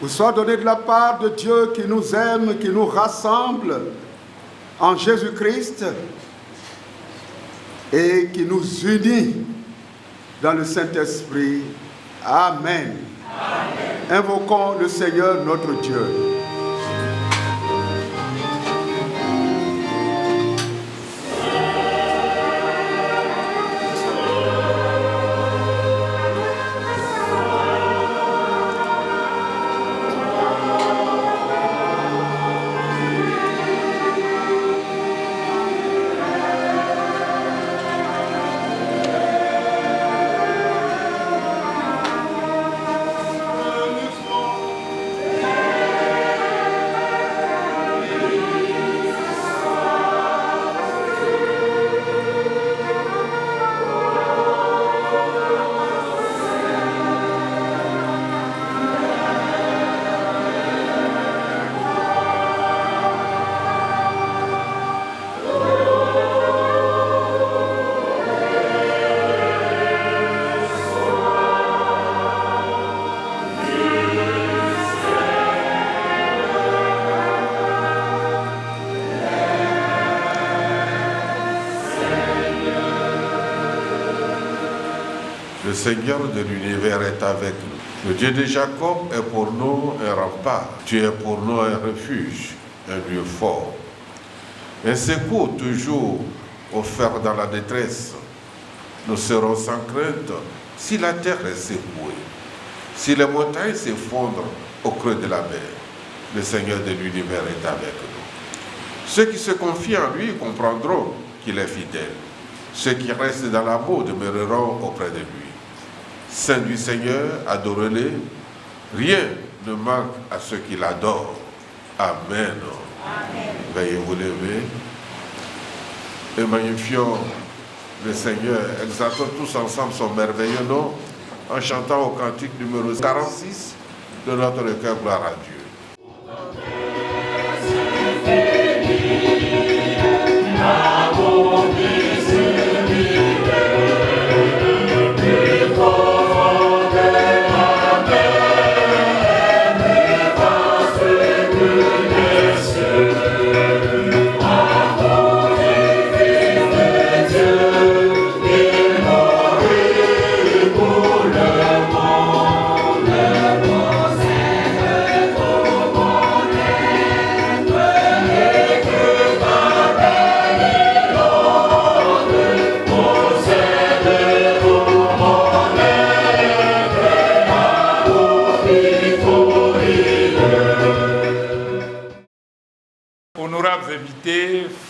Soit donné de la part de Dieu qui nous aime, qui nous rassemble en Jésus-Christ et qui nous unit dans le Saint-Esprit. Amen. Amen. Invoquons le Seigneur notre Dieu. Le Seigneur de l'univers est avec nous. Le Dieu de Jacob est pour nous un rempart. Dieu est pour nous un refuge, un lieu fort. Un secours toujours offert dans la détresse. Nous serons sans crainte si la terre est secouée, si les montagnes s'effondrent au creux de la mer. Le Seigneur de l'univers est avec nous. Ceux qui se confient en lui comprendront qu'il est fidèle. Ceux qui restent dans l'amour demeureront auprès de lui. Saint du Seigneur, adorez-le. Rien ne manque à ceux qui l'adorent. Amen. Amen. Veuillez vous lever et magnifions le Seigneur. Exaltons tous ensemble son merveilleux nom en chantant au cantique numéro 46 de notre cœur, gloire à Dieu.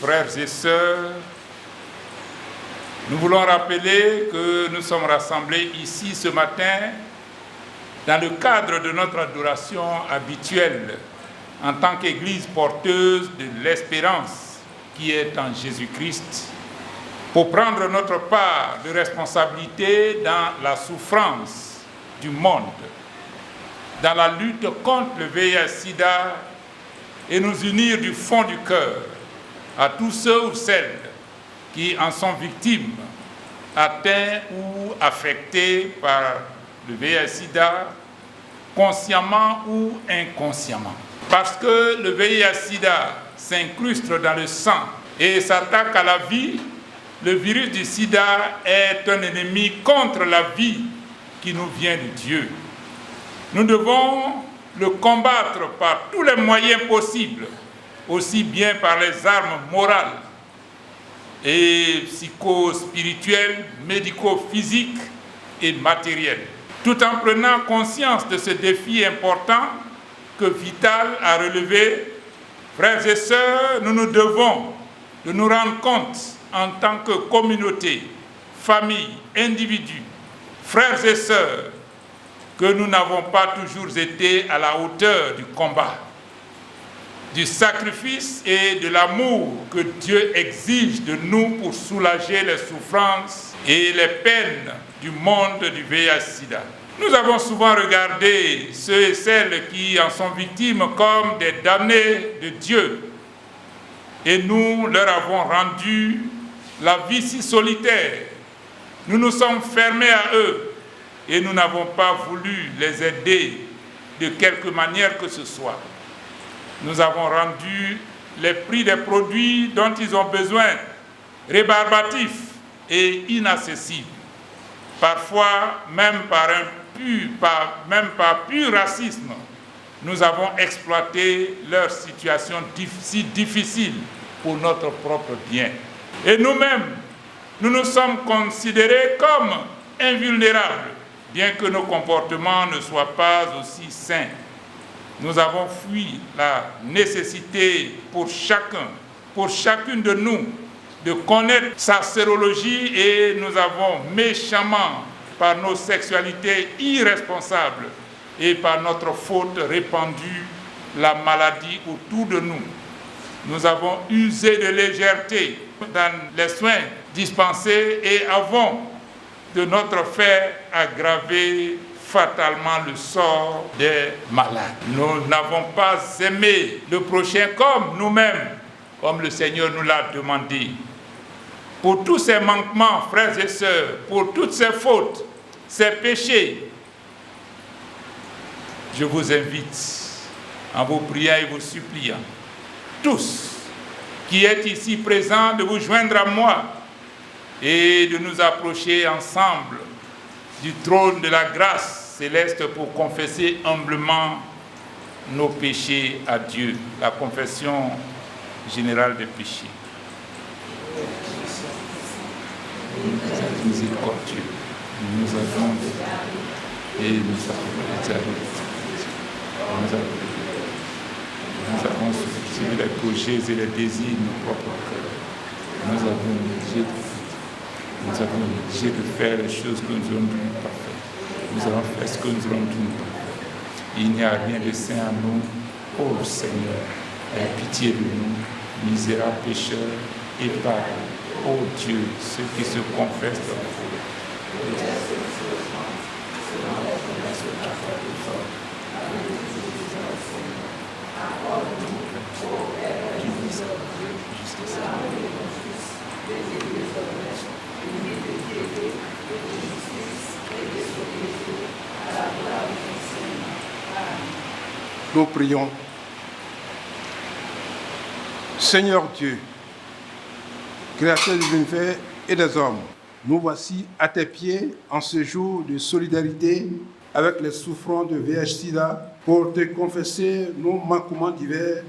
Frères et sœurs, nous voulons rappeler que nous sommes rassemblés ici ce matin dans le cadre de notre adoration habituelle en tant qu'Église porteuse de l'espérance qui est en Jésus-Christ, pour prendre notre part de responsabilité dans la souffrance du monde, dans la lutte contre le VIH-Sida et nous unir du fond du cœur à tous ceux ou celles qui en sont victimes, atteints ou affectés par le VIH-Sida, consciemment ou inconsciemment. Parce que le VIH-Sida s'incruste dans le sang et s'attaque à la vie, le virus du sida est un ennemi contre la vie qui nous vient de Dieu. Nous devons le combattre par tous les moyens possibles, aussi bien par les armes morales et psycho-spirituelles, médico-physiques et matérielles. Tout en prenant conscience de ce défi important, que vital à relever. Frères et sœurs, nous nous devons de nous rendre compte en tant que communauté, famille, individus, frères et sœurs, que nous n'avons pas toujours été à la hauteur du combat, du sacrifice et de l'amour que Dieu exige de nous pour soulager les souffrances et les peines du monde du VIH-Sida. Nous avons souvent regardé ceux et celles qui en sont victimes comme des damnés de Dieu et nous leur avons rendu la vie si solitaire. Nous nous sommes fermés à eux et nous n'avons pas voulu les aider de quelque manière que ce soit. Nous avons rendu les prix des produits dont ils ont besoin rébarbatifs et inaccessibles. Parfois, même par pur racisme, nous avons exploité leur situation si difficile pour notre propre bien. Et nous-mêmes, nous nous sommes considérés comme invulnérables, bien que nos comportements ne soient pas aussi sains. Nous avons fui la nécessité pour chacune de nous, de connaître sa sérologie et nous avons méchamment, par nos sexualités irresponsables et par notre faute, répandu la maladie autour de nous. Nous avons usé de légèreté dans les soins dispensés et avons, de notre fait, aggravé fatalement le sort des malades. Nous n'avons pas aimé le prochain comme nous-mêmes, comme le Seigneur nous l'a demandé. Pour tous ces manquements, frères et sœurs, pour toutes ces fautes, ces péchés, je vous invite, en vous priant et vous suppliant, tous qui êtes ici présents, de vous joindre à moi et de nous approcher ensemble du trône de la grâce céleste pour confesser humblement nos péchés à Dieu. La confession générale des péchés. Miséricordieux, nous avons et nous avons suivi les projets et les désirs de nos propres cœurs. Nous avons négligé de faire les choses que nous aurions dû pas faire. Nous avons fait ce que nous aurions dû pas faire. Il n'y a rien de saint à nous. Oh Seigneur, aie pitié de nous, misérables pécheurs, et par, oh Dieu, ceux qui se confessent dans le feu. Nous prions. Seigneur Dieu, Créateur de l'univers et des hommes, nous voici à tes pieds en ce jour de solidarité avec les souffrants de VIH-Sida pour te confesser nos manquements divers,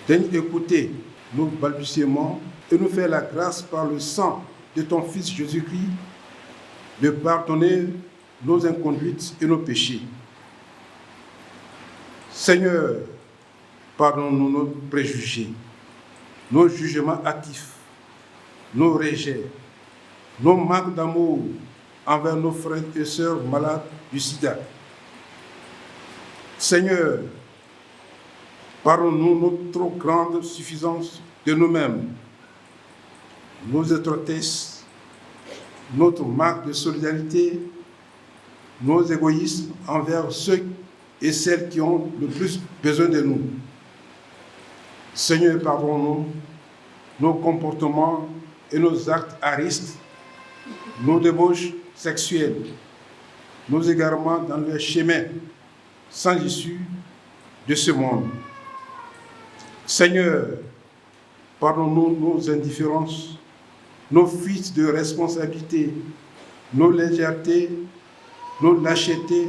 daigne écouter nos balbutiements et nous faire la grâce par le sang de ton Fils Jésus-Christ de pardonner nos inconduites et nos péchés. Seigneur, pardonne-nous nos préjugés, nos jugements hâtifs, nos rejets, nos manques d'amour envers nos frères et sœurs malades du sida. Seigneur, pardonne-nous notre trop grande suffisance de nous-mêmes, nos étroitesses, notre manque de solidarité, nos égoïsmes envers ceux et celles qui ont le plus besoin de nous. Seigneur, pardonne-nous nos comportements et nos actes à risque, nos débauches sexuelles, nos égarements dans le chemin sans issue de ce monde. Seigneur, pardonne-nous nos indifférences, nos fuites de responsabilité, nos légèretés, nos lâchetés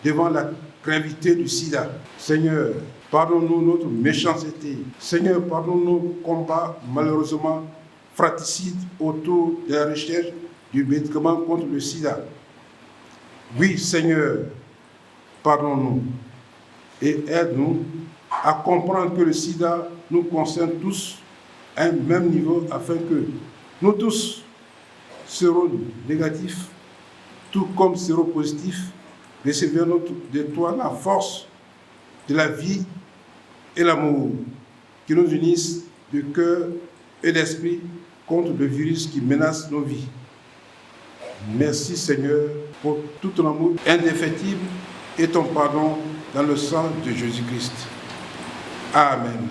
devant la gravité du sida. Seigneur, pardonne-nous notre méchanceté. Seigneur, pardonne-nous nos combats malheureusement fratricides autour de la recherche du médicament contre le sida. Oui, Seigneur, pardonne-nous. et aide-nous à comprendre que le sida nous concerne tous à un même niveau afin que nous tous, séronégatifs, tout comme séropositifs, recevions de toi la force de la vie et l'amour qui nous unissent de cœur et d'esprit contre le virus qui menace nos vies. Merci Seigneur pour tout ton amour indéfectible et ton pardon dans le sang de Jésus-Christ. Amen.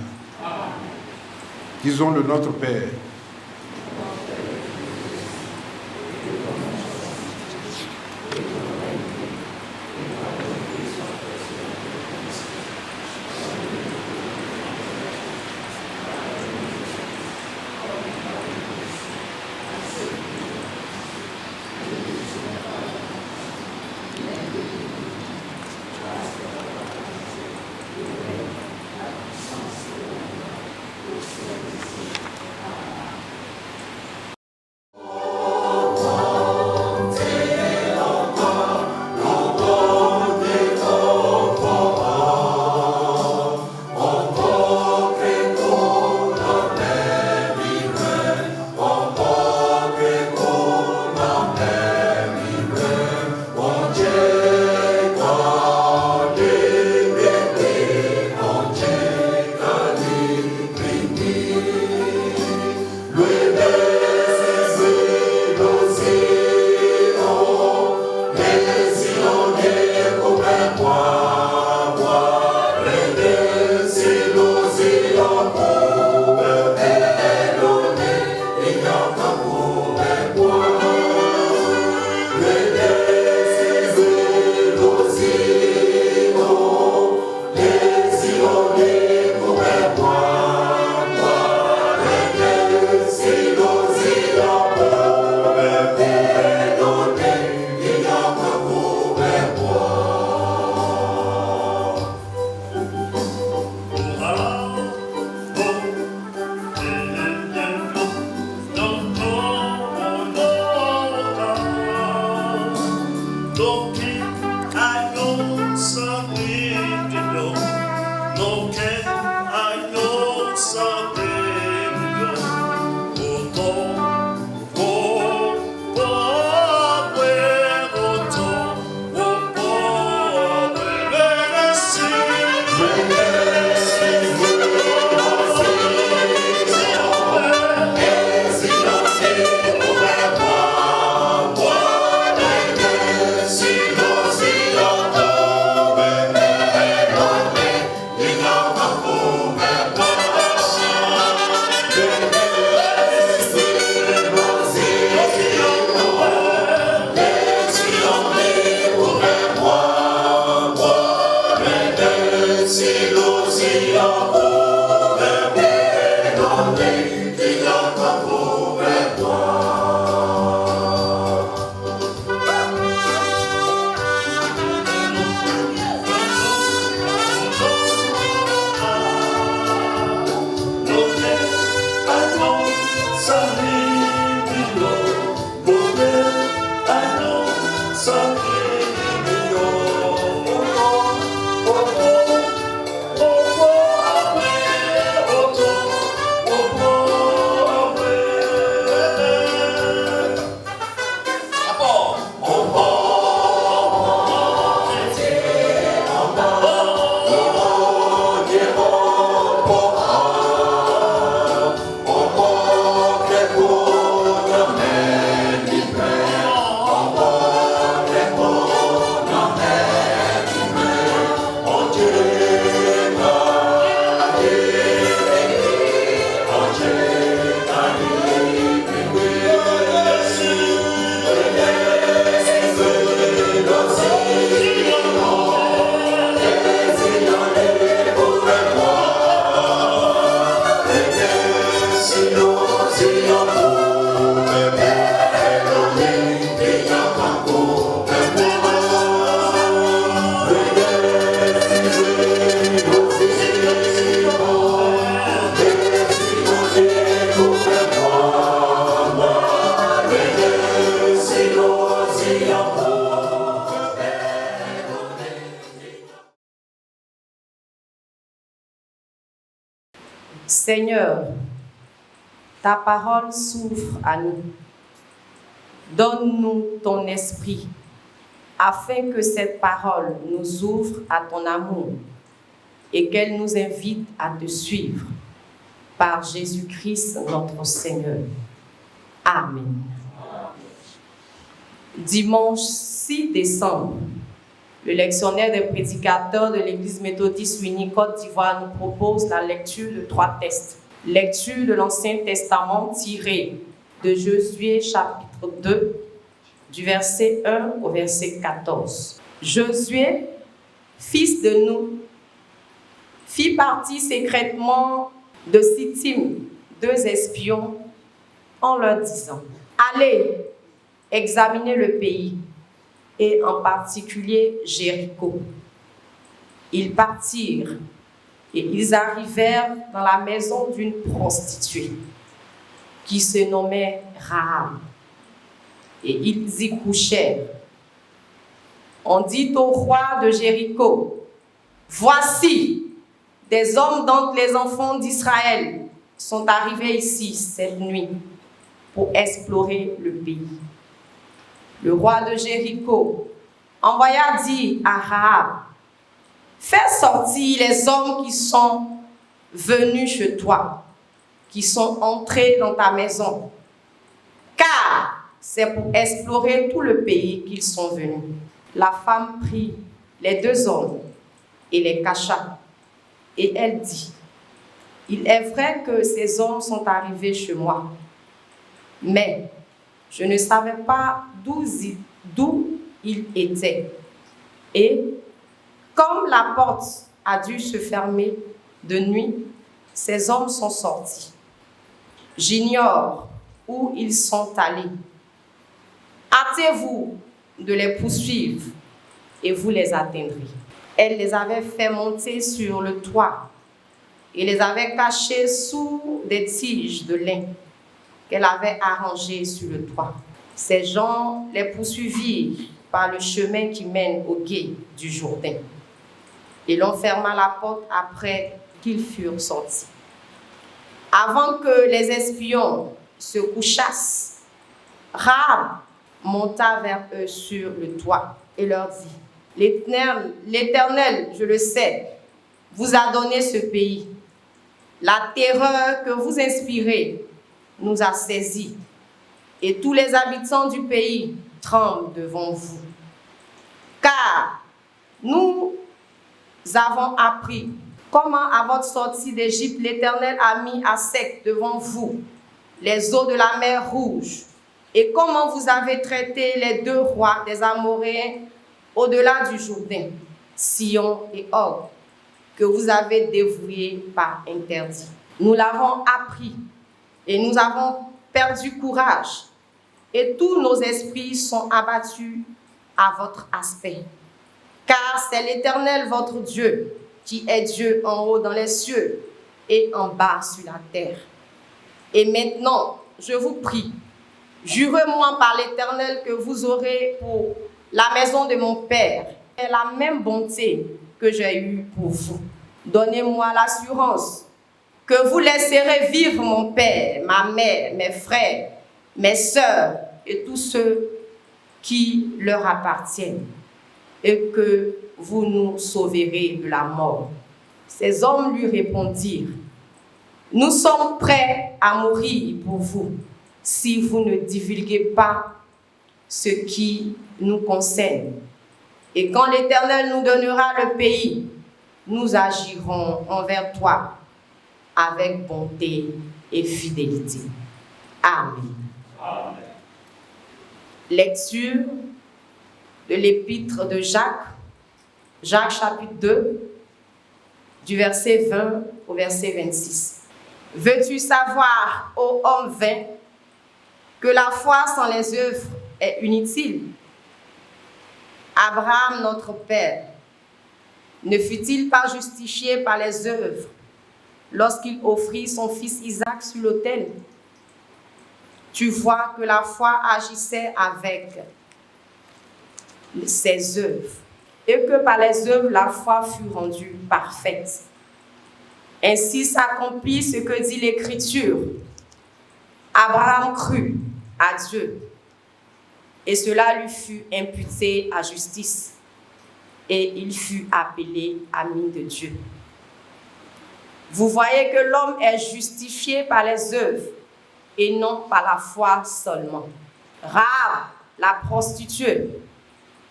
Disons le Notre Père. Seigneur, ta parole s'ouvre à nous. Donne-nous ton esprit, afin que cette parole nous ouvre à ton amour et qu'elle nous invite à te suivre. Par Jésus-Christ, notre Seigneur. Amen. Dimanche 6 décembre, le lectionnaire des prédicateurs de l'Église méthodiste unie Côte d'Ivoire nous propose la lecture de 3 textes. Lecture de l'Ancien Testament tirée de Josué chapitre 2, du verset 1 au verset 14. Josué, fils de Nun, fit partie secrètement de Sittim 2 espions en leur disant: allez examiner le pays, et en particulier Jéricho. Ils partirent et ils arrivèrent dans la maison d'une prostituée qui se nommait Rahab, et ils y couchèrent. On dit au roi de Jéricho: voici, des hommes d'entre les enfants d'Israël sont arrivés ici cette nuit pour explorer le pays. Le roi de Jéricho envoya dire à Rahab: fais sortir les hommes qui sont venus chez toi, qui sont entrés dans ta maison, car c'est pour explorer tout le pays qu'ils sont venus. La femme prit les 2 hommes et les cacha. Et elle dit: il est vrai que ces hommes sont arrivés chez moi, mais je ne savais pas d'où ils étaient. Et comme la porte a dû se fermer de nuit, ces hommes sont sortis. J'ignore où ils sont allés. Hâtez-vous de les poursuivre et vous les atteindrez. Elle les avait fait monter sur le toit et les avait cachés sous des tiges de lin qu'elle avait arrangées sur le toit. Ces gens les poursuivirent par le chemin qui mène au gué du Jourdain. Et l'on ferma la porte après qu'ils furent sortis. Avant que les espions se couchassent, Rahab monta vers eux sur le toit et leur dit: L'Éternel, je le sais, vous a donné ce pays. La terreur que vous inspirez nous a saisis, et tous les habitants du pays tremblent devant vous. Car nous avons appris comment à votre sortie d'Égypte, l'Éternel a mis à sec devant vous les eaux de la mer Rouge, et comment vous avez traité les 2 rois des Amoréens au-delà du Jourdain, Sihon et Og, que vous avez dévoués par interdit. Nous l'avons appris et nous avons perdu courage, et tous nos esprits sont abattus à votre aspect. Car c'est l'Éternel votre Dieu qui est Dieu en haut dans les cieux et en bas sur la terre. Et maintenant, je vous prie, jurez-moi par l'Éternel que vous aurez pour la maison de mon Père la même bonté que j'ai eue pour vous. Donnez-moi l'assurance que vous laisserez vivre mon père, ma mère, mes frères, mes sœurs et tous ceux qui leur appartiennent, et que vous nous sauverez de la mort. Ces hommes lui répondirent: nous sommes prêts à mourir pour vous, si vous ne divulguez pas ce qui nous concerne. Et quand l'Éternel nous donnera le pays, nous agirons envers toi avec bonté et fidélité. Amen. Amen. Lecture de l'épître de Jacques, Jacques chapitre 2, du verset 20 au verset 26. Veux-tu savoir, ô homme vain, que la foi sans les œuvres est inutile? Abraham, notre père, ne fut-il pas justifié par les œuvres lorsqu'il offrit son fils Isaac sur l'autel? Tu vois que la foi agissait avec ses œuvres, et que par les œuvres la foi fut rendue parfaite. Ainsi s'accomplit ce que dit l'Écriture. Abraham crut à Dieu, et cela lui fut imputé à justice, et il fut appelé ami de Dieu. Vous voyez que l'homme est justifié par les œuvres, et non par la foi seulement. Rahab, la prostituée,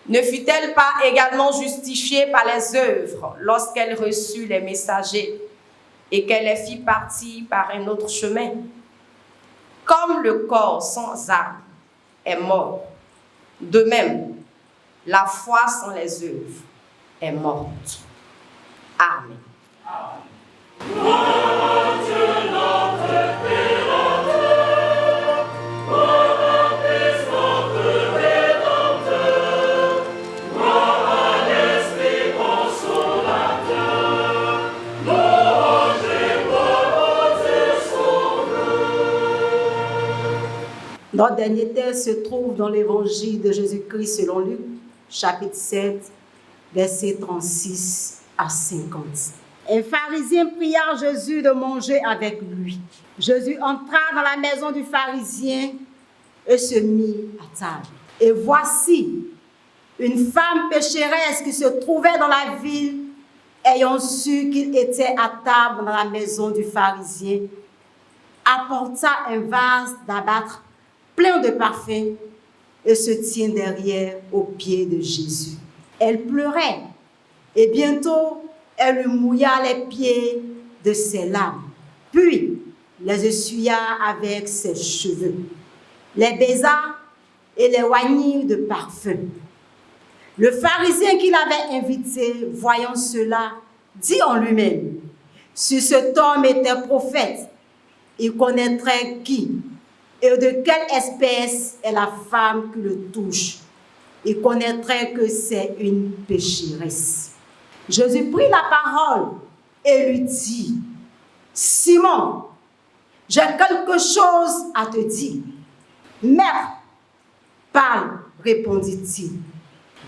ne fut-elle pas également justifiée par les œuvres lorsqu'elle reçut les messagers et qu'elle les fit partir par un autre chemin? Comme le corps sans âme est mort, de même, la foi sans les œuvres est morte. Amen. Notre dernier texte se trouve dans l'évangile de Jésus-Christ selon Luc, chapitre 7, versets 36 à 50. Un pharisien pria Jésus de manger avec lui. Jésus entra dans la maison du pharisien et se mit à table. Et voici, une femme pécheresse qui se trouvait dans la ville, ayant su qu'il était à table dans la maison du pharisien, apporta un vase d'albâtre plein de parfums et se tient derrière aux pieds de Jésus. Elle pleurait et bientôt elle lui mouilla les pieds de ses larmes, puis les essuya avec ses cheveux, les baisa et les oignit de parfum. Le pharisien qui l'avait invité, voyant cela, dit en lui-même, si cet homme était prophète, il connaîtrait qui et de quelle espèce est la femme qui le touche. Il connaîtrait que c'est une pécheresse. Jésus prit la parole et lui dit, Simon, j'ai quelque chose à te dire. Maître, parle, répondit-il.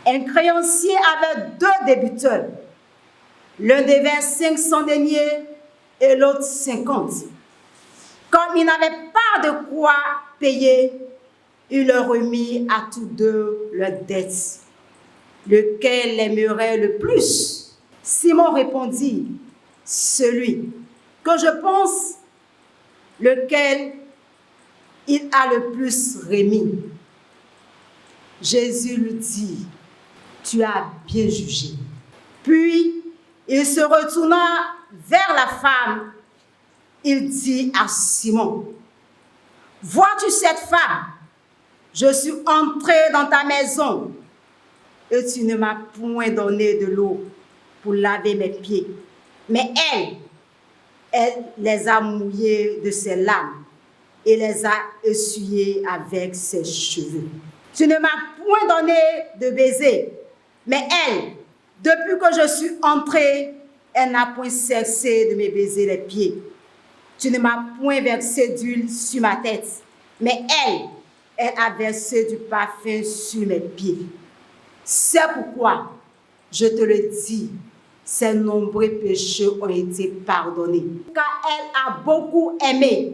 Un créancier avait 2 débiteurs. L'un devait 500 deniers et l'autre 50. Comme il n'avait pas de quoi payer, il leur remit à tous 2 leurs dettes. Lequel l'aimerait le plus? Simon répondit, celui que je pense, lequel il a le plus remis. Jésus lui dit, tu as bien jugé. Puis il se retourna vers la femme. Il dit à Simon, vois-tu cette femme? Je suis entré dans ta maison et tu ne m'as point donné de l'eau pour laver mes pieds. Mais elle les a mouillés de ses larmes et les a essuyés avec ses cheveux. Tu ne m'as point donné de baiser, mais elle, depuis que je suis entrée, elle n'a point cessé de me baiser les pieds. Tu ne m'as point versé d'huile sur ma tête, mais elle a versé du parfum sur mes pieds. C'est pourquoi, je te le dis, ses nombreux péchés ont été pardonnés, car elle a beaucoup aimé.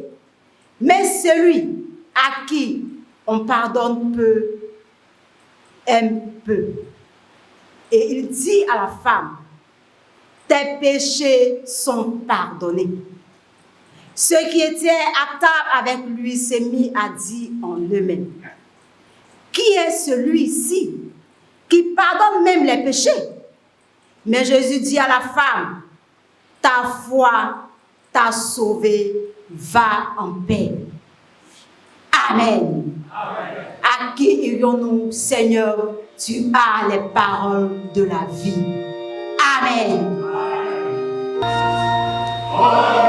Mais celui à qui on pardonne peu, aime peu. Et il dit à la femme, tes péchés sont pardonnés. Ceux qui étaient à table avec lui s'est mis à dire en eux-mêmes, qui est celui-ci qui pardonne même les péchés? Mais Jésus dit à la femme, ta foi t'a sauvée, va en paix. Amen. Amen. À qui irions-nous, Seigneur? Tu as les paroles de la vie. Amen. Amen. Amen.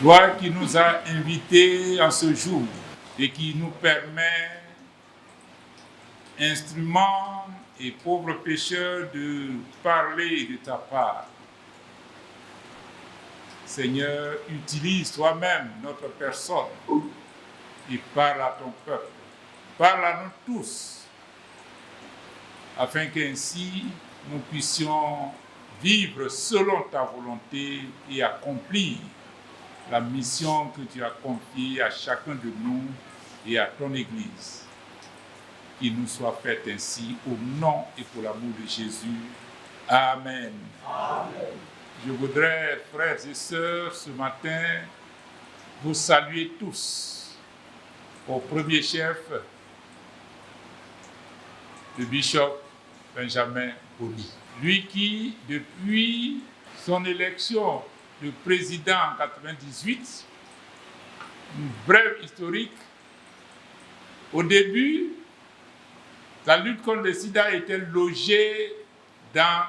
Toi qui nous as invités en ce jour et qui nous permet, instruments et pauvres pécheurs, de parler de ta part. Seigneur, utilise toi-même notre personne et parle à ton peuple. Parle à nous tous, afin qu'ainsi nous puissions vivre selon ta volonté et accomplir la mission que tu as confiée à chacun de nous et à ton Église. Qu'il nous soit fait ainsi au nom et pour l'amour de Jésus. Amen. Amen. Je voudrais, frères et sœurs, ce matin, vous saluer tous. Au premier chef, le bishop Benjamin Boni. Lui qui, depuis son élection de président en 1998, une brève historique, au début, la lutte contre le sida était logée dans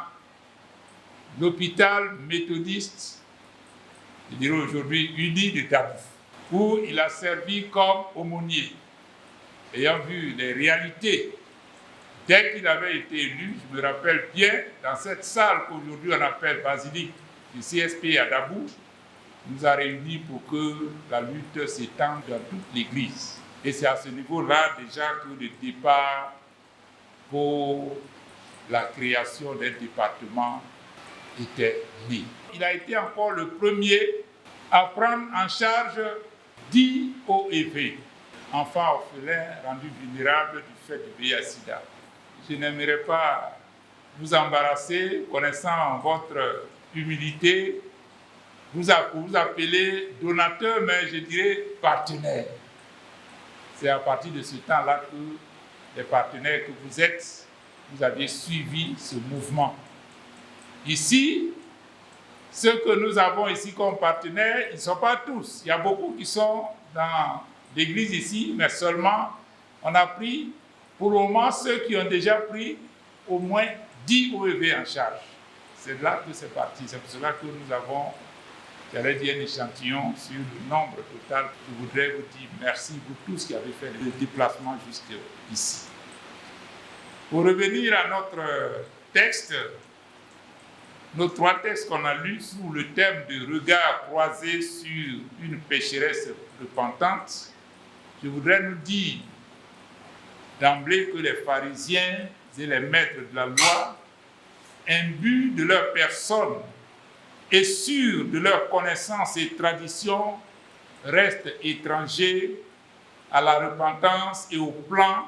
l'hôpital méthodiste, je dirais aujourd'hui uni de Dabou, où il a servi comme aumônier. Ayant vu les réalités, dès qu'il avait été élu, je me rappelle bien, dans cette salle qu'aujourd'hui on appelle basilique du CSP à Dabou, nous a réunis pour que la lutte s'étende dans toute l'Église. Et c'est à ce niveau-là déjà que le départ pour la création d'un département était né. Il a été encore le premier à prendre en charge 10 OEV, enfants orphelins rendus vulnérables du fait du VIH-Sida. Je n'aimerais pas vous embarrasser, connaissant votre humilité, vous appeler donateur, mais je dirais partenaire. C'est à partir de ce temps-là que les partenaires que vous êtes, vous avez suivi ce mouvement. Ici, ceux que nous avons ici comme partenaires, ils ne sont pas tous. Il y a beaucoup qui sont dans l'église ici, mais seulement on a pris pour le moment ceux qui ont déjà pris au moins 10 OEV en charge. C'est là que c'est parti. C'est pour cela que nous avons, j'allais dire, un échantillon sur le nombre total. Je voudrais vous dire merci vous tous qui avez fait le déplacement jusqu'ici. Pour revenir à notre texte, nos 3 textes qu'on a lus sous le thème de regard croisé sur une pécheresse repentante, je voudrais nous dire d'emblée que les pharisiens et les maîtres de la loi, imbus de leur personne et sûrs de leurs connaissances et traditions, restent étrangers à la repentance et au plan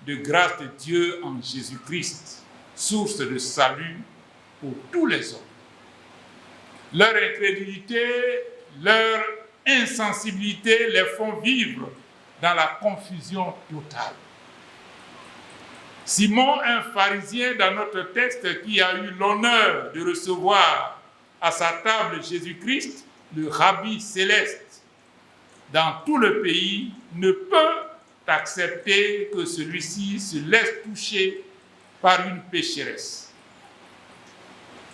de grâce de Dieu en Jésus-Christ, source de salut pour tous les hommes. Leur incrédulité, leur insensibilité les font vivre dans la confusion totale. Simon, un pharisien dans notre texte qui a eu l'honneur de recevoir à sa table Jésus-Christ, le Rabbi céleste, dans tout le pays, ne peut accepter que celui-ci se laisse toucher par une pécheresse.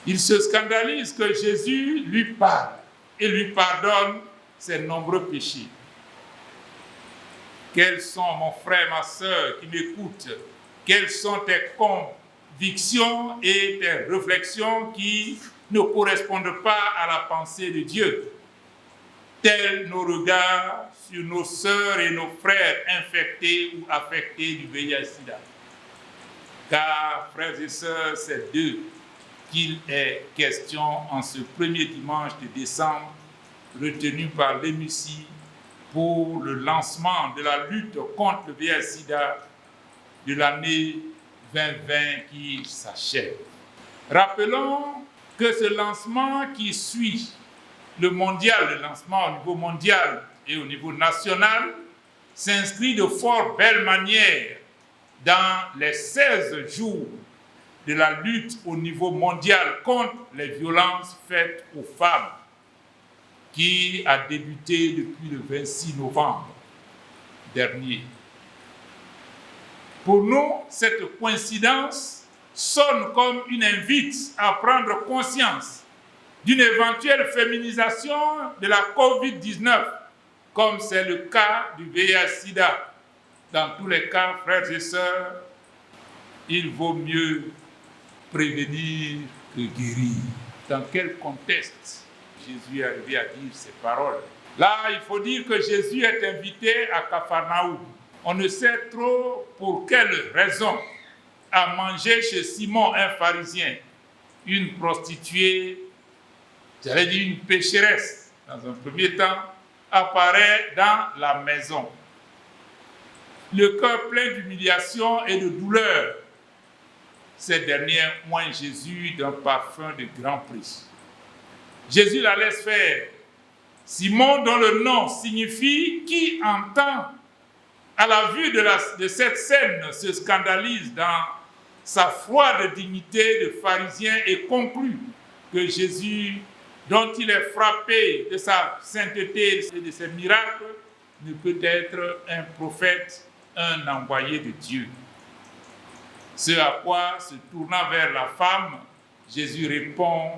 Il se scandalise que Jésus lui parle et lui pardonne ses nombreux péchés. Quels sont, mon frère, ma sœur qui m'écoute, quelles sont tes convictions et tes réflexions qui ne correspondent pas à la pensée de Dieu, tels nos regards sur nos sœurs et nos frères infectés ou affectés du VIH-Sida. Car, frères et sœurs, c'est d'eux qu'il est question en ce premier dimanche de décembre, retenu par l'EMUCI pour le lancement de la lutte contre le VIH-Sida de l'année 2020 qui s'achève. Rappelons que ce lancement qui suit le lancement au niveau mondial et au niveau national, s'inscrit de fort belle manière dans les 16 jours de la lutte au niveau mondial contre les violences faites aux femmes, qui a débuté depuis le 26 novembre dernier. Pour nous, cette coïncidence sonne comme une invite à prendre conscience d'une éventuelle féminisation de la COVID-19, comme c'est le cas du VIH-Sida. Dans tous les cas, frères et sœurs, il vaut mieux prévenir que guérir. Dans quel contexte Jésus est arrivé à dire ces paroles? Là, il faut dire que Jésus est invité à Capharnaüm. On ne sait trop pour quelle raison a mangé chez Simon, un pharisien, une prostituée, j'allais dire une pécheresse, dans un premier temps, apparaît dans la maison. Le cœur plein d'humiliation et de douleur, ces derniers oignent Jésus d'un parfum de grand prix. Jésus la laisse faire. Simon, dont le nom signifie « qui entend », à la vue de cette scène, se scandalise dans sa froide dignité de pharisien et conclut que Jésus, dont il est frappé de sa sainteté et de ses miracles, ne peut être un prophète, un envoyé de Dieu. Ce à quoi, se tournant vers la femme, Jésus répond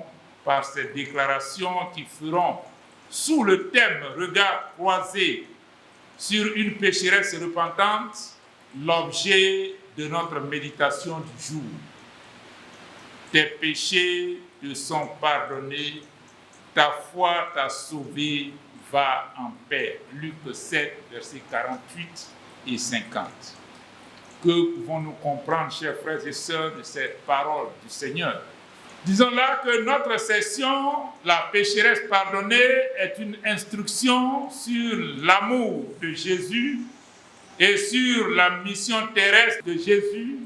par ces déclarations qui feront, sous le thème « regard croisé sur une pécheresse repentante », l'objet de notre méditation du jour. Tes péchés te sont pardonnés, ta foi t'a sauvé, va en paix. Luc 7, versets 48 et 50. Que pouvons-nous comprendre, chers frères et sœurs, de cette parole du Seigneur? Disons là que notre session, la pécheresse pardonnée, est une instruction sur l'amour de Jésus et sur la mission terrestre de Jésus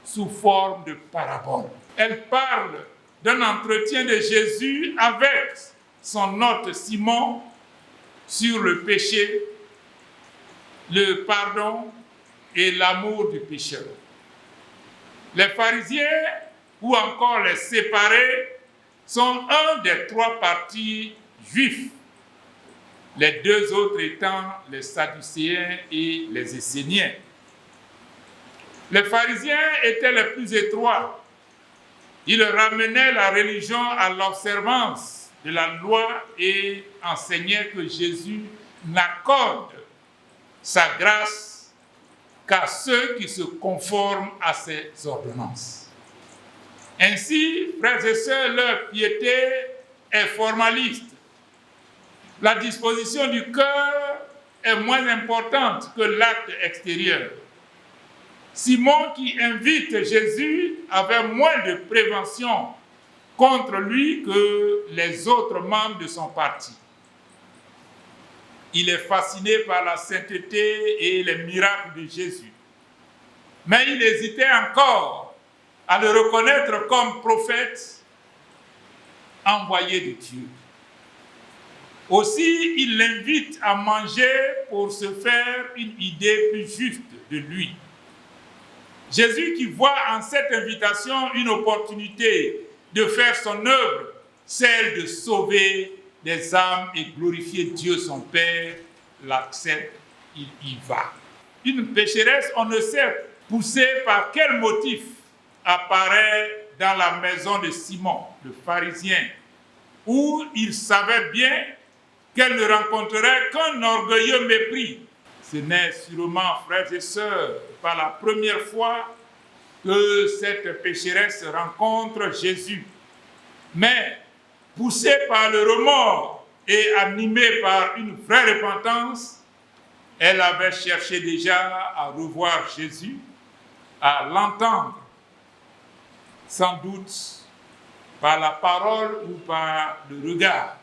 sous forme de parabole. Elle parle d'un entretien de Jésus avec son hôte Simon sur le péché, le pardon et l'amour du pécheur. Les pharisiens ou encore les séparés sont un des trois partis juifs, les deux autres étant les Sadducéens et les Esséniens. Les pharisiens étaient les plus étroits. Ils ramenaient la religion à l'observance de la loi et enseignaient que Jésus n'accorde sa grâce qu'à ceux qui se conforment à ses ordonnances. Ainsi, frères et sœurs, leur piété est formaliste. La disposition du cœur est moins importante que l'acte extérieur. Simon, qui invite Jésus, avait moins de prévention contre lui que les autres membres de son parti. Il est fasciné par la sainteté et les miracles de Jésus. Mais il hésitait encore à le reconnaître comme prophète envoyé de Dieu. Aussi, il l'invite à manger pour se faire une idée plus juste de lui. Jésus, qui voit en cette invitation une opportunité de faire son œuvre, celle de sauver des âmes et glorifier Dieu son Père, l'accepte, il y va. Une pécheresse, on ne sait poussée par quel motif, apparaît dans la maison de Simon, le pharisien, où il savait bien qu'elle ne rencontrerait qu'un orgueilleux mépris. Ce n'est sûrement, frères et sœurs, pas la première fois que cette pécheresse rencontre Jésus. Mais, poussée par le remords et animée par une vraie repentance, elle avait cherché déjà à revoir Jésus, à l'entendre, sans doute par la parole ou par le regard.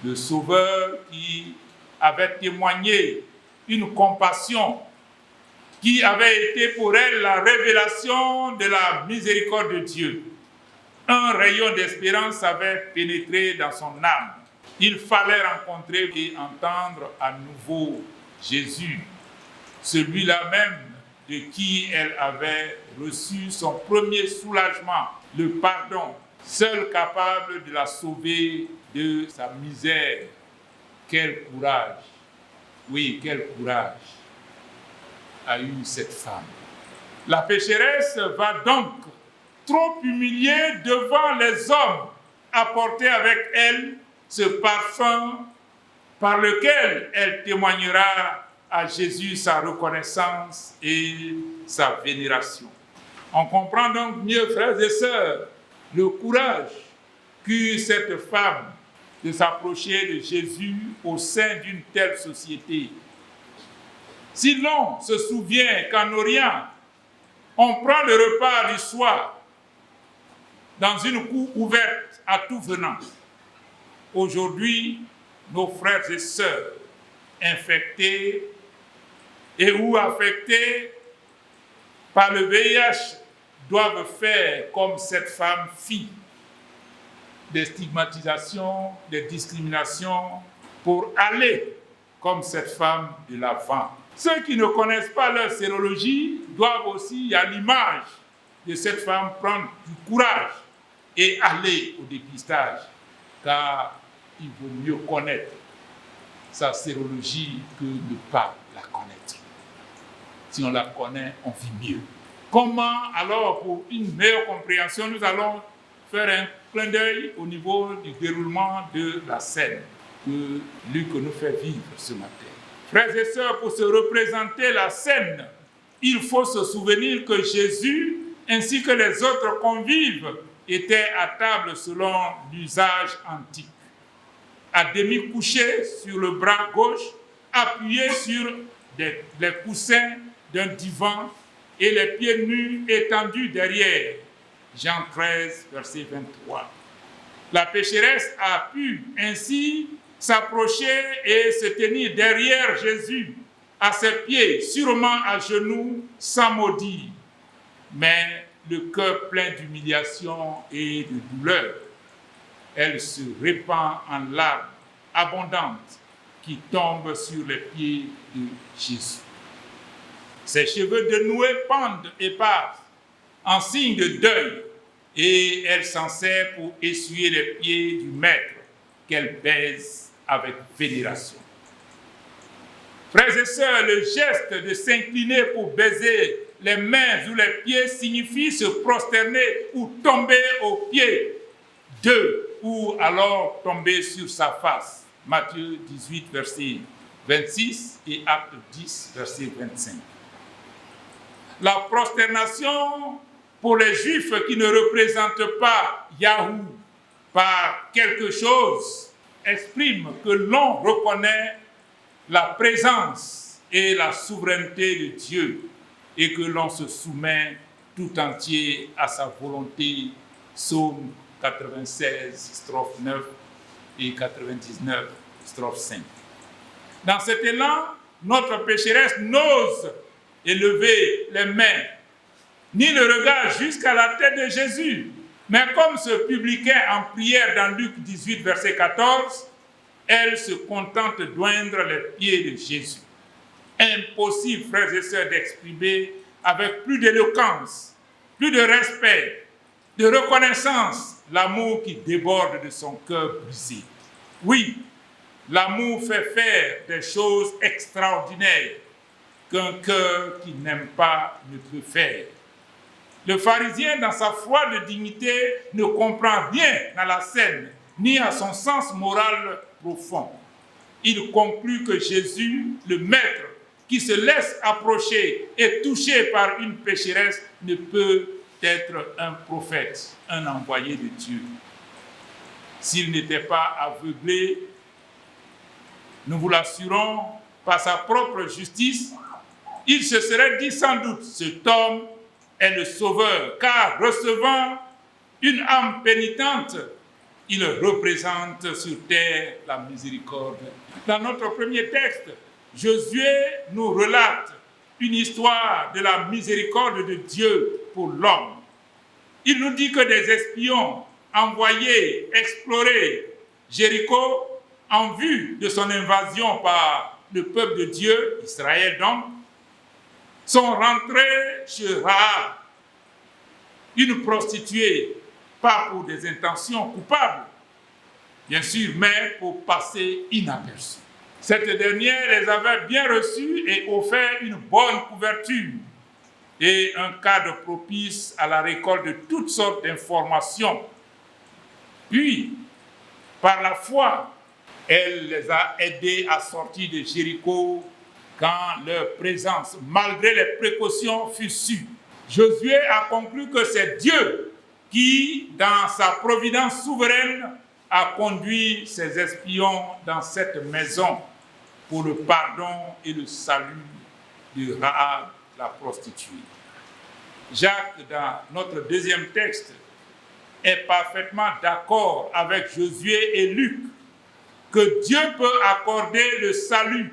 Le Sauveur qui avait témoigné une compassion qui avait été pour elle la révélation de la miséricorde de Dieu. Un rayon d'espérance avait pénétré dans son âme. Il fallait rencontrer et entendre à nouveau Jésus, celui-là même de qui elle avait reçu son premier soulagement, le pardon, seul capable de la sauver de sa misère. Quel courage, oui, quel courage a eu cette femme. La pécheresse va donc, trop humiliée devant les hommes, apporter avec elle ce parfum par lequel elle témoignera à Jésus sa reconnaissance et sa vénération. On comprend donc mieux, frères et sœurs, le courage qu'eut cette femme de s'approcher de Jésus au sein d'une telle société. Si l'on se souvient qu'en Orient, on prend le repas du soir dans une cour ouverte à tout venant, aujourd'hui, nos frères et sœurs infectés et ou affectés par le VIH doivent faire comme cette femme fit, des stigmatisations, des discriminations, pour aller comme cette femme de l'avant. Ceux qui ne connaissent pas leur sérologie doivent aussi, à l'image de cette femme, prendre du courage et aller au dépistage, car il vaut mieux connaître sa sérologie que ne pas la connaître. Si on la connaît, on vit mieux. Comment alors, pour une meilleure compréhension, nous allons faire un clin d'œil au niveau du déroulement de la scène que Luc nous fait vivre ce matin. Frères et sœurs, pour se représenter la scène, il faut se souvenir que Jésus ainsi que les autres convives étaient à table selon l'usage antique, à demi couchés sur le bras gauche, appuyés sur les coussins d'un divan et les pieds nus étendus derrière. Jean 13, verset 23. La pécheresse a pu ainsi s'approcher et se tenir derrière Jésus, à ses pieds, sûrement à genoux, sans mot dire, mais le cœur plein d'humiliation et de douleur. Elle se répand en larmes abondantes qui tombent sur les pieds de Jésus. Ses cheveux dénoués pendent et passent en signe de deuil, et elle s'en sert pour essuyer les pieds du maître qu'elle baise avec vénération. Frères et sœurs, le geste de s'incliner pour baiser les mains ou les pieds signifie se prosterner ou tomber aux pieds d'eux, ou alors tomber sur sa face. Matthieu 18, verset 26 et Acte 10, verset 25. La prosternation pour les Juifs qui ne représentent pas Yahweh par quelque chose exprime que l'on reconnaît la présence et la souveraineté de Dieu et que l'on se soumet tout entier à sa volonté. Psaume 96, strophe 9 et 99, strophe 5. Dans cet élan, notre pécheresse n'ose élever les mains, ni le regard jusqu'à la tête de Jésus. Mais comme ce publicain en prière dans Luc 18, verset 14, elle se contente d'oindre les pieds de Jésus. Impossible, frères et sœurs, d'exprimer avec plus d'éloquence, plus de respect, de reconnaissance, l'amour qui déborde de son cœur brisé. Oui, l'amour fait faire des choses extraordinaires qu'un cœur qui n'aime pas ne peut faire. Le pharisien, dans sa foi de dignité, ne comprend rien à la scène, ni à son sens moral profond. Il conclut que Jésus, le Maître, qui se laisse approcher et toucher par une pécheresse, ne peut être un prophète, un envoyé de Dieu. S'il n'était pas aveuglé, nous vous l'assurons, par sa propre justice, il se serait dit sans doute, cet homme est le sauveur, car recevant une âme pénitente, il représente sur terre la miséricorde. Dans notre premier texte, Josué nous relate une histoire de la miséricorde de Dieu pour l'homme. Il nous dit que des espions envoyés explorer Jéricho en vue de son invasion par le peuple de Dieu, Israël donc, sont rentrés chez Rahab, une prostituée, pas pour des intentions coupables, bien sûr, mais pour passer inaperçue. Cette dernière les avait bien reçus et offert une bonne couverture et un cadre propice à la récolte de toutes sortes d'informations Puis, par la foi, elle les a aidés à sortir de Jéricho quand leur présence, malgré les précautions, fut sûre. Josué a conclu que c'est Dieu qui, dans sa providence souveraine, a conduit ses espions dans cette maison pour le pardon et le salut de Rahab, la prostituée. Jacques, dans notre deuxième texte, est parfaitement d'accord avec Josué et Luc que Dieu peut accorder le salut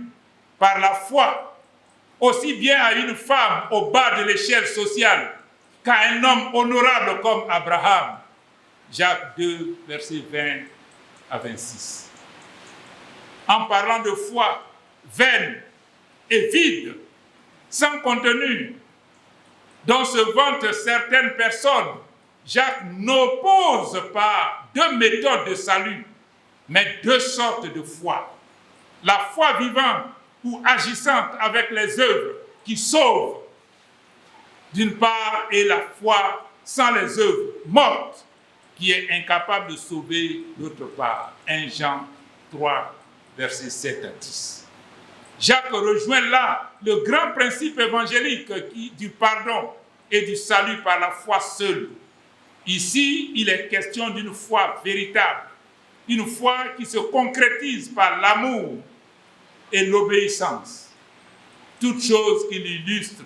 par la foi aussi bien à une femme au bas de l'échelle sociale qu'à un homme honorable comme Abraham. Jacques 2, versets 20 à 26. En parlant de foi vaine et vide, sans contenu, dont se vantent certaines personnes, Jacques n'oppose pas deux méthodes de salut, mais deux sortes de foi. La foi vivante ou agissante avec les œuvres qui sauvent, d'une part, et la foi sans les œuvres mortes, qui est incapable de sauver, d'autre part. 1 Jean 3, versets 7 à 10. Jacques rejoint là le grand principe évangélique du pardon et du salut par la foi seule. Ici, il est question d'une foi véritable, une foi qui se concrétise par l'amour et l'obéissance. Toute chose qui l'illustre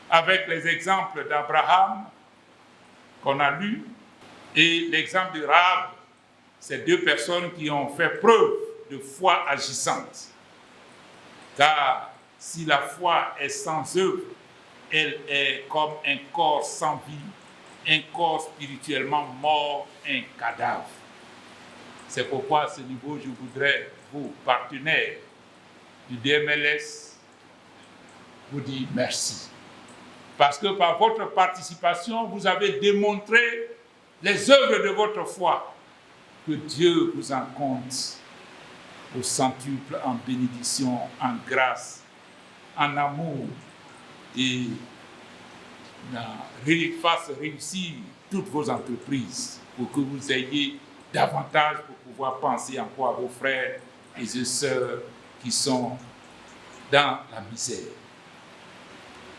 avec les exemples d'Abraham qu'on a lus et l'exemple de Rahab, ces deux personnes qui ont fait preuve de foi agissante. Car si la foi est sans œuvre, elle est comme un corps sans vie, un corps spirituellement mort, un cadavre. C'est pourquoi à ce niveau, je voudrais, vous, partenaires du DMLS, vous dire merci. Parce que par votre participation, vous avez démontré les œuvres de votre foi. Que Dieu vous en compte au centuple, en bénédiction, en grâce, en amour, et fasse réussir toutes vos entreprises pour que vous ayez davantage pour pouvoir penser encore à vos frères et vos sœurs qui sont dans la misère.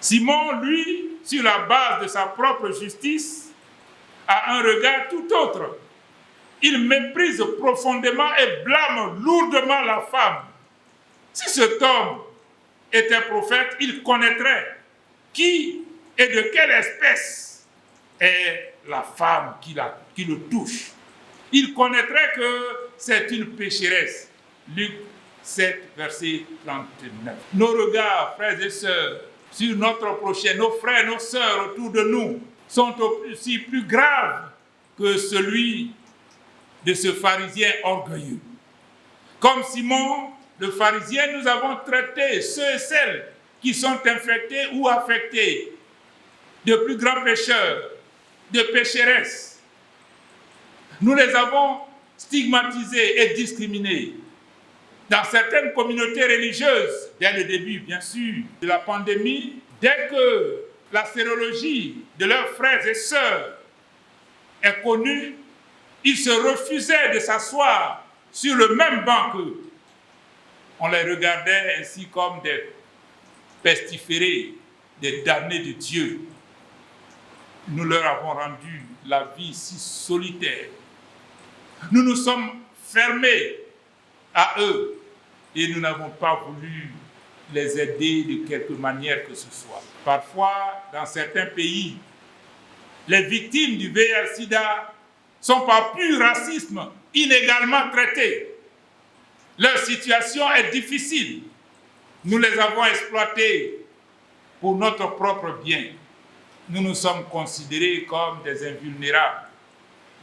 Simon, lui, sur la base de sa propre justice, a un regard tout autre. Il méprise profondément et blâme lourdement la femme. Si cet homme était prophète, il connaîtrait qui et de quelle espèce est la femme qui le touche. Il connaîtrait que c'est une pécheresse. Luc 7, verset 39. Nos regards, frères et sœurs, sur notre prochain, nos frères, nos sœurs autour de nous, sont aussi plus graves que celui de ce pharisien orgueilleux. Comme Simon, le pharisien, nous avons traité ceux et celles qui sont infectés ou affectés de plus grands pécheurs, de pécheresses. Nous les avons stigmatisés et discriminés. Dans certaines communautés religieuses, dès le début, bien sûr, de la pandémie, dès que la sérologie de leurs frères et sœurs est connue, ils se refusaient de s'asseoir sur le même banc qu'eux. On les regardait ainsi comme des pestiférés, des damnés de Dieu. Nous leur avons rendu la vie si solitaire. Nous nous sommes fermés à eux et nous n'avons pas voulu les aider de quelque manière que ce soit. Parfois, dans certains pays, les victimes du VIH-Sida sont par pur racisme inégalement traitées. Leur situation est difficile. Nous les avons exploités pour notre propre bien. Nous nous sommes considérés comme des invulnérables,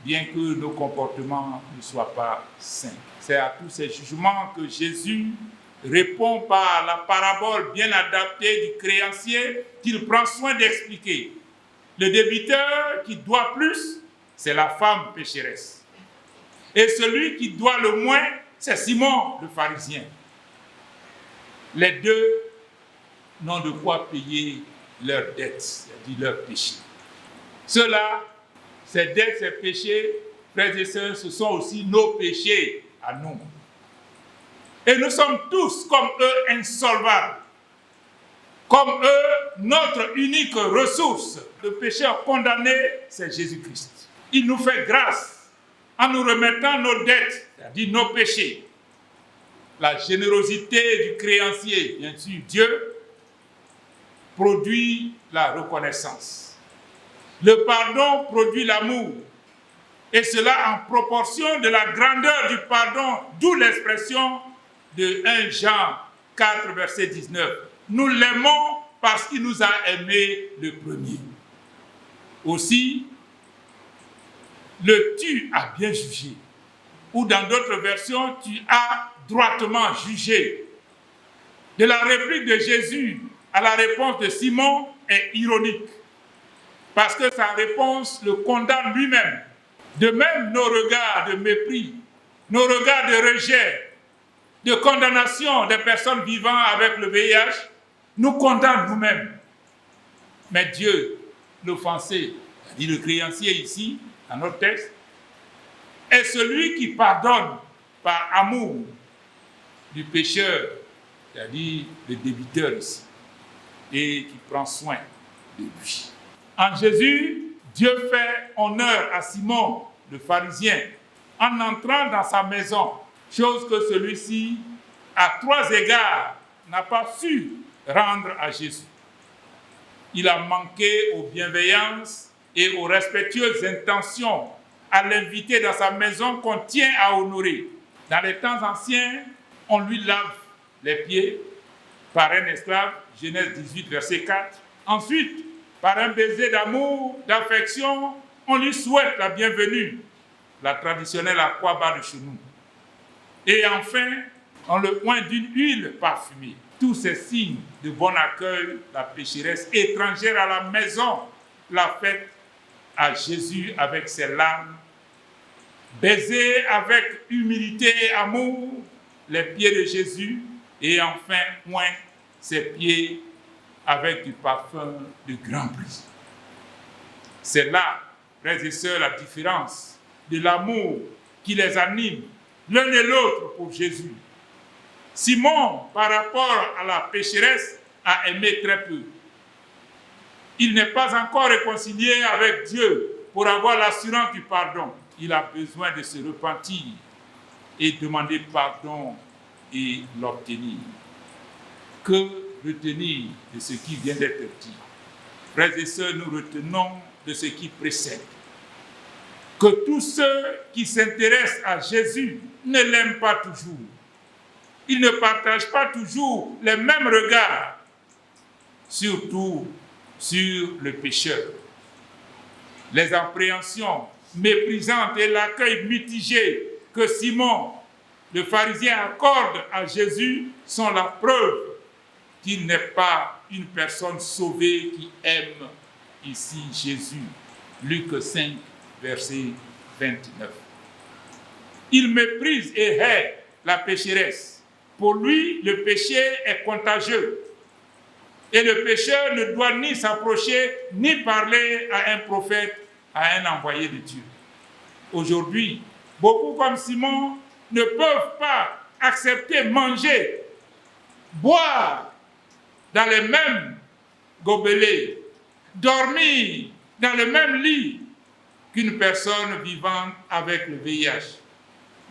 bien que nos comportements ne soient pas sains. C'est à tous ces jugements que Jésus répond par la parabole bien adaptée du créancier qu'il prend soin d'expliquer. Le débiteur qui doit plus, c'est la femme pécheresse. Et celui qui doit le moins, c'est Simon le pharisien. Les deux n'ont de quoi payer leurs dettes, c'est-à-dire leurs péchés. Ceux-là, ces dettes, ces péchés, frères et sœurs, ce sont aussi nos péchés à nous. Et nous sommes tous, comme eux, insolvables. Comme eux, notre unique ressource. Le pécheur condamné, c'est Jésus-Christ. Il nous fait grâce en nous remettant nos dettes, c'est-à-dire nos péchés. La générosité du créancier, bien sûr, Dieu, produit la reconnaissance. Le pardon produit l'amour. Et cela en proportion de la grandeur du pardon, d'où l'expression de 1 Jean 4, verset 19. Nous l'aimons parce qu'il nous a aimés le premier. Aussi, le tu as bien jugé. Ou dans d'autres versions, tu as droitement jugé. De la réplique de Jésus à la réponse de Simon est ironique. Parce que sa réponse le condamne lui-même. De même, nos regards de mépris, nos regards de rejet, de condamnation des personnes vivant avec le VIH, nous condamnent nous-mêmes. Mais Dieu, l'offensé, dit le créancier ici, dans notre texte, est celui qui pardonne par amour du pécheur, c'est-à-dire le débiteur ici, et qui prend soin de lui. En Jésus, Dieu fait honneur à Simon, le pharisien, en entrant dans sa maison, chose que celui-ci, à 3 égards, n'a pas su rendre à Jésus. Il a manqué aux bienveillances et aux respectueuses intentions à l'inviter dans sa maison qu'on tient à honorer. Dans les temps anciens, on lui lave les pieds par un esclave, Genèse 18, verset 4. Ensuite, par un baiser d'amour, d'affection, on lui souhaite la bienvenue, la traditionnelle akwa de chez nous. Et enfin, on le oint d'une huile parfumée. Tous ces signes de bon accueil, la pécheresse étrangère à la maison, l'a faite à Jésus avec ses larmes, baiser avec humilité et amour les pieds de Jésus, et enfin oint ses pieds avec du parfum de grand prix. C'est là, frères et sœurs, la différence de l'amour qui les anime l'un et l'autre pour Jésus. Simon, par rapport à la pécheresse, a aimé très peu. Il n'est pas encore réconcilié avec Dieu pour avoir l'assurance du pardon. Il a besoin de se repentir et demander pardon et l'obtenir. Que retenir de ce qui vient d'être dit? Frères et sœurs, nous retenons de ce qui précède. Que tous ceux qui s'intéressent à Jésus ne l'aiment pas toujours. Ils ne partagent pas toujours les mêmes regards, surtout sur le pécheur. Les appréhensions méprisantes et l'accueil mitigé que Simon, le pharisien, accorde à Jésus sont la preuve qu'il n'est pas une personne sauvée qui aime ici Jésus. Luc 5, verset 29. Il méprise et hait la pécheresse. Pour lui, le péché est contagieux. Et le pécheur ne doit ni s'approcher, ni parler à un prophète, à un envoyé de Dieu. Aujourd'hui, beaucoup comme Simon ne peuvent pas accepter manger, boire dans les mêmes gobelets, dormir dans le même lit qu'une personne vivant avec le VIH.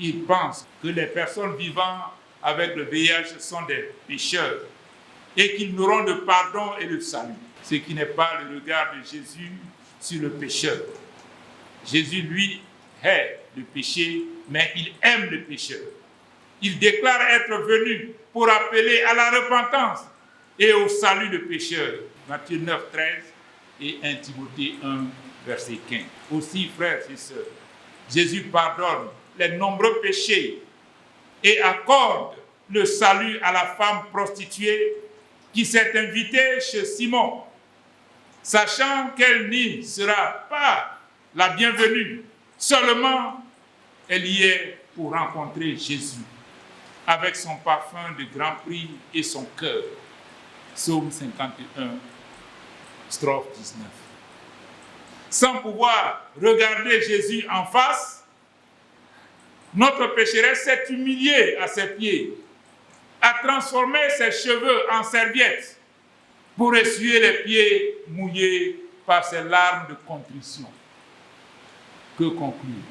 Ils pensent que les personnes vivant avec le VIH sont des pécheurs et qu'ils n'auront de pardon et de salut. Ce qui n'est pas le regard de Jésus sur le pécheur. Jésus, lui, hait le péché, mais il aime le pécheur. Il déclare être venu pour appeler à la repentance et au salut de pécheurs. Matthieu 9, 13 et 1 Timothée 1, verset 15. Aussi, frères et sœurs, Jésus pardonne les nombreux péchés et accorde le salut à la femme prostituée qui s'est invitée chez Simon, sachant qu'elle n'y sera pas la bienvenue, seulement elle y est pour rencontrer Jésus, avec son parfum de grand prix et son cœur. Psaume 51, strophe 19. Sans pouvoir regarder Jésus en face, Notre pécheresse s'est humiliée à ses pieds, a transformé ses cheveux en serviettes pour essuyer les pieds mouillés par ses larmes de contrition. Que conclure?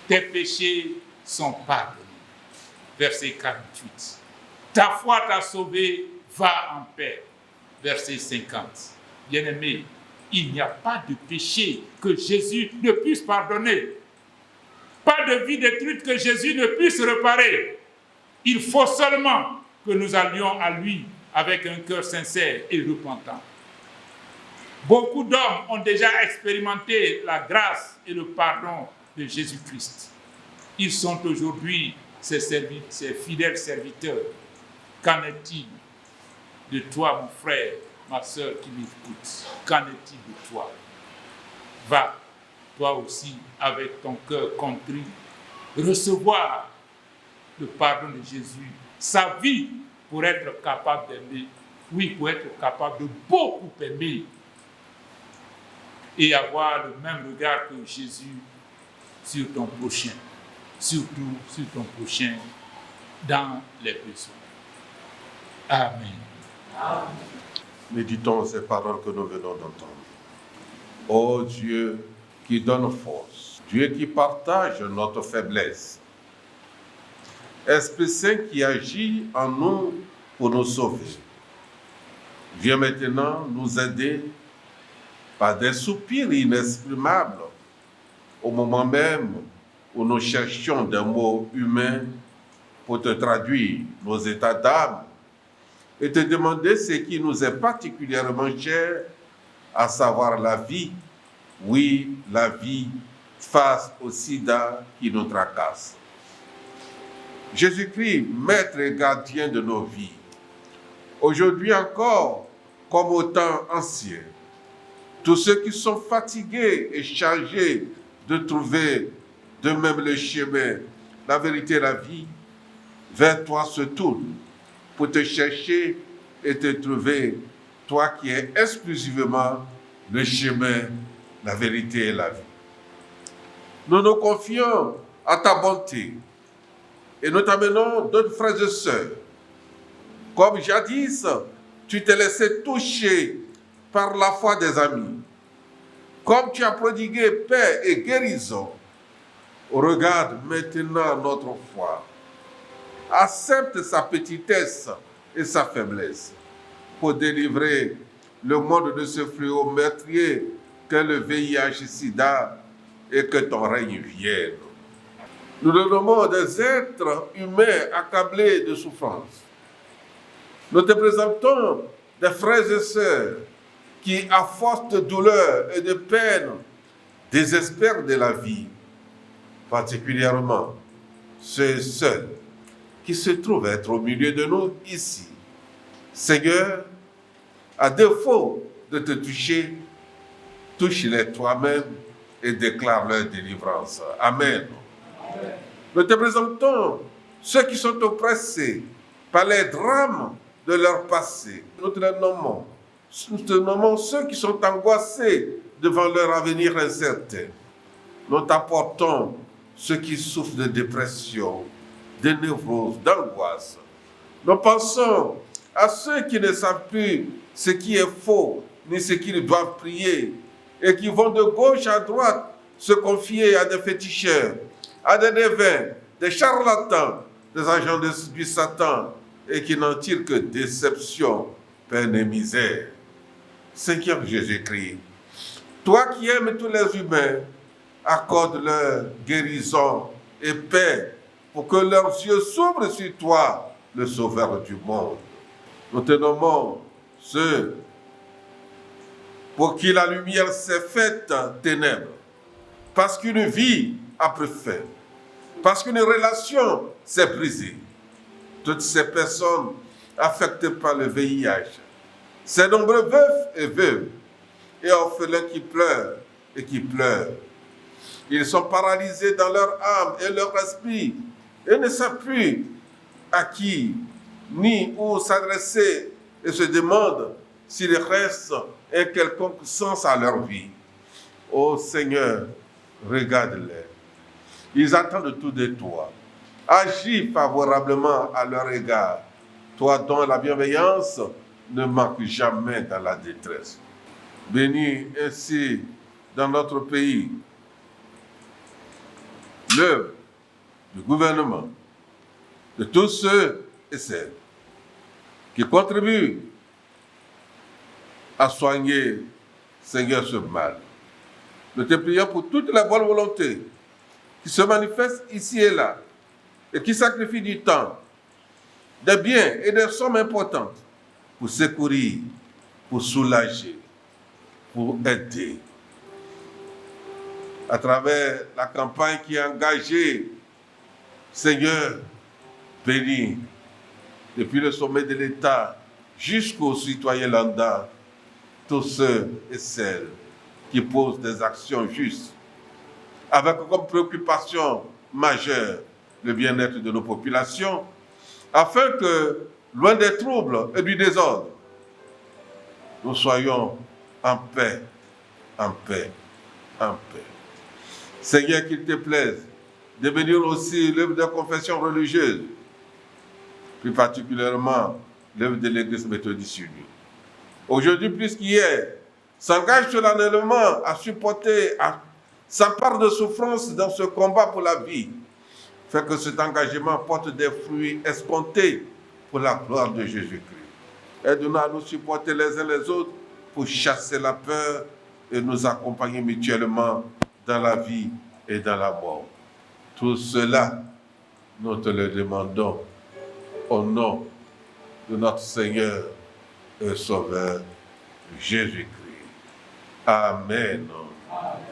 Tes péchés sont pardonnés. Verset 48. Ta foi t'a sauvé, va en paix. Verset 50. Bien-aimé, il n'y a pas de péché que Jésus ne puisse pardonner. Pas de vie détruite que Jésus ne puisse réparer. Il faut seulement que nous allions à lui avec un cœur sincère et repentant. Beaucoup d'hommes ont déjà expérimenté la grâce et le pardon de Jésus-Christ. Ils sont aujourd'hui ses fidèles serviteurs. Qu'en est-il de toi, mon frère, ma soeur qui m'écoute? Qu'en est-il de toi? Va, toi aussi, avec ton cœur contrit, recevoir le pardon de Jésus, sa vie pour être capable d'aimer, oui, pour être capable de beaucoup aimer et avoir le même regard que Jésus sur ton prochain, surtout sur ton prochain dans les besoins. Amen. Amen. Méditons ces paroles que nous venons d'entendre. Ô Dieu qui donne force, Dieu qui partage notre faiblesse, Esprit Saint qui agit en nous pour nous sauver. Viens maintenant nous aider par des soupirs inexprimables au moment même où nous cherchions des mots humains pour te traduire nos états d'âme et te demander ce qui nous est particulièrement cher, à savoir la vie, oui, la vie face au sida qui nous tracasse. Jésus-Christ, maître et gardien de nos vies, aujourd'hui encore, comme au temps ancien, tous ceux qui sont fatigués et chargés de trouver d'eux-mêmes le chemin, la vérité et la vie, vers toi se tournent pour te chercher et te trouver, toi qui es exclusivement le chemin, la vérité et la vie. Nous nous confions à ta bonté et nous t'amenons d'autres frères et sœurs. Comme jadis, tu t'es laissé toucher par la foi des amis. Comme tu as prodigué paix et guérison, regarde maintenant notre foi. Accepte sa petitesse et sa faiblesse pour délivrer le monde de ce fléau meurtrier qu'est le VIH-Sida et que ton règne vienne. Nous nous nommons des êtres humains accablés de souffrance. Nous te présentons des frères et sœurs qui, à force de douleur et de peine, désespèrent de la vie, particulièrement ceux seuls qui se trouvent être au milieu de nous ici. Seigneur, à défaut de te toucher, touche-les toi-même et déclare leur délivrance. Amen. Amen. Nous te présentons ceux qui sont oppressés par les drames de leur passé. Nous te nommons. Nous te nommons ceux qui sont angoissés devant leur avenir incertain. Nous t'apportons ceux qui souffrent de dépression, de névrose, d'angoisse. Nous pensons à ceux qui ne savent plus ce qui est faux, ni ce qu'ils doivent prier, et qui vont de gauche à droite se confier à des féticheurs, à des devins, des charlatans, des agents du Satan, et qui n'en tirent que déception, peine et misère. Seigneur Jésus-Christ, toi qui aimes tous les humains, accorde-leur guérison et paix pour que leurs yeux s'ouvrent sur toi, le Sauveur du monde. Nous te nommons ceux pour qui la lumière s'est faite ténèbres, parce qu'une vie a pris fin, parce qu'une relation s'est brisée. Toutes ces personnes affectées par le VIH, ces nombreux veufs et veuves, et orphelins qui pleurent et qui pleurent. Ils sont paralysés dans leur âme et leur esprit et ne savent plus à qui ni où s'adresser et se demandent s'il reste un quelconque sens à leur vie. Ô Seigneur, regarde-les. Ils attendent tout de toi. Agis favorablement à leur égard. Toi dont la bienveillance ne manque jamais dans la détresse. Bénis ainsi dans notre pays l'œuvre du gouvernement, de tous ceux et celles qui contribuent à soigner, Seigneur, ce mal. Nous te prions pour toute la bonne volonté qui se manifeste ici et là et qui sacrifie du temps, des biens et des sommes importantes pour secourir, pour soulager, pour aider. À travers la campagne qui est engagée, Seigneur, bénis, depuis le sommet de l'État jusqu'aux citoyens lambda, tous ceux et celles qui posent des actions justes, avec comme préoccupation majeure le bien-être de nos populations, afin que, loin des troubles et du désordre, nous soyons en paix, en paix, en paix. Seigneur, qu'il te plaise de bénir aussi l'œuvre de confession religieuse, plus particulièrement l'œuvre de l'Église méthodiste unie. Aujourd'hui, plus qu'hier, s'engage solennellement à supporter sa part de souffrance dans ce combat pour la vie. Fait que cet engagement porte des fruits escomptés pour la gloire de Jésus-Christ. Aide-nous à nous supporter les uns les autres pour chasser la peur et nous accompagner mutuellement dans la vie et dans la mort. Tout cela, nous te le demandons au nom de notre Seigneur et Sauveur Jésus-Christ. Amen. Amen.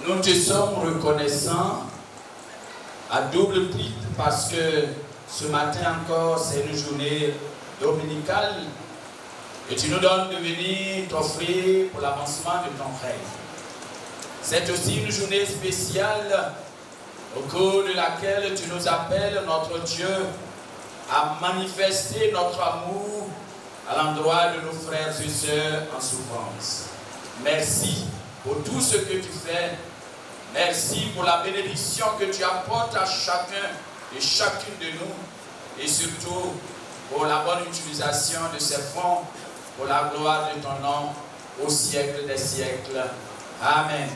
Nous te sommes reconnaissants à double titre parce que ce matin encore, c'est une journée dominicale et tu nous donnes de venir t'offrir pour l'avancement de ton règne. C'est aussi une journée spéciale au cours de laquelle tu nous appelles, notre Dieu, à manifester notre amour à l'endroit de nos frères et sœurs en souffrance. Merci pour tout ce que tu fais. Merci pour la bénédiction que tu apportes à chacun et chacune de nous et surtout pour la bonne utilisation de ces fonds pour la gloire de ton nom au siècle des siècles. Amen.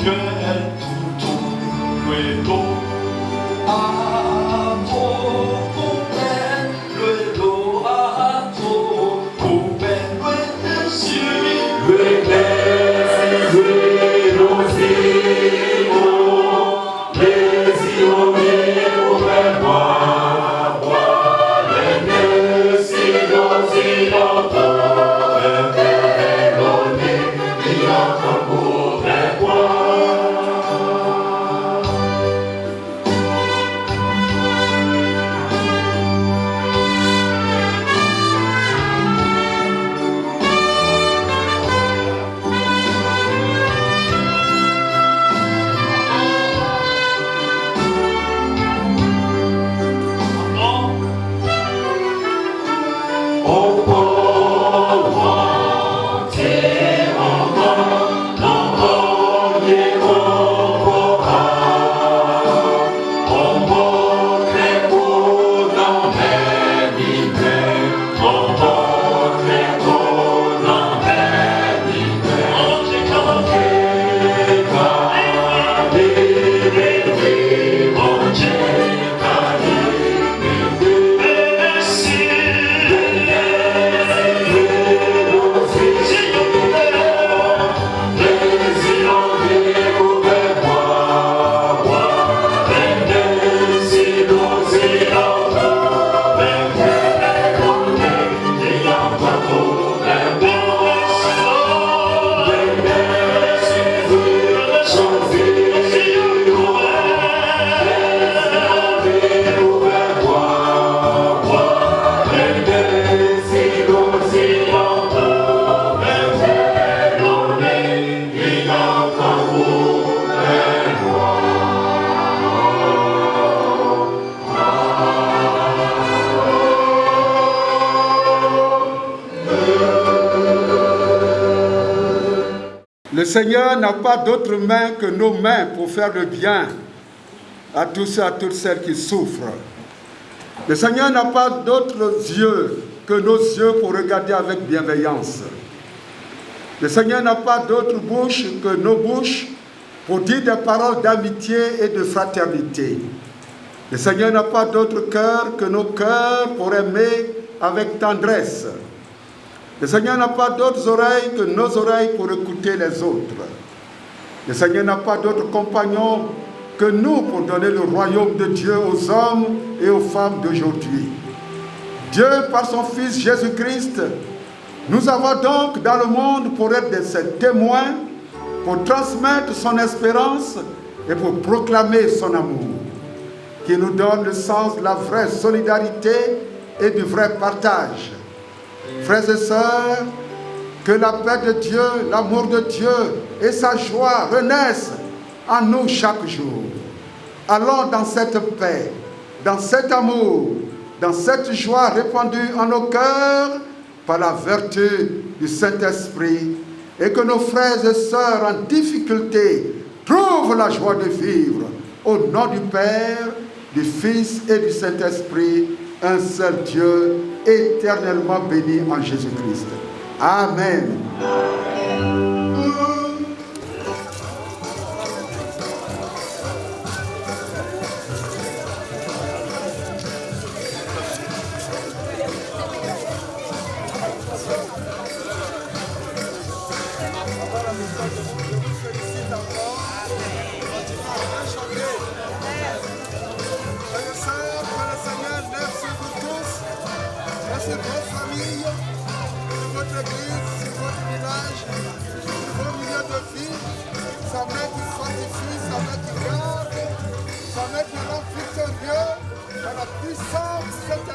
Le Le Seigneur n'a pas d'autres mains que nos mains pour faire le bien à tous ceux, à toutes celles qui souffrent. Le Seigneur n'a pas d'autres yeux que nos yeux pour regarder avec bienveillance. Le Seigneur n'a pas d'autre bouche que nos bouches pour dire des paroles d'amitié et de fraternité. Le Seigneur n'a pas d'autre cœur que nos cœurs pour aimer avec tendresse. Le Seigneur n'a pas d'autres oreilles que nos oreilles pour écouter les autres. Le Seigneur n'a pas d'autres compagnons que nous pour donner le royaume de Dieu aux hommes et aux femmes d'aujourd'hui. Dieu, par son Fils Jésus-Christ, nous avons donc dans le monde pour être ses témoins, pour transmettre son espérance et pour proclamer son amour, qui nous donne le sens de la vraie solidarité et du vrai partage. Frères et sœurs, que la paix de Dieu, l'amour de Dieu et sa joie renaissent en nous chaque jour. Allons dans cette paix, dans cet amour, dans cette joie répandue en nos cœurs par la vertu du Saint-Esprit, et que nos frères et sœurs en difficulté trouvent la joie de vivre. Au nom du Père, du Fils et du Saint-Esprit, un seul Dieu, éternellement béni en Jésus-Christ. Amen. C'est votre famille, c'est votre église, c'est votre village, vos milieux de vie, sa main qui fortifie, sa main qui garde, sa main qui rend victorieux dans la puissance de cet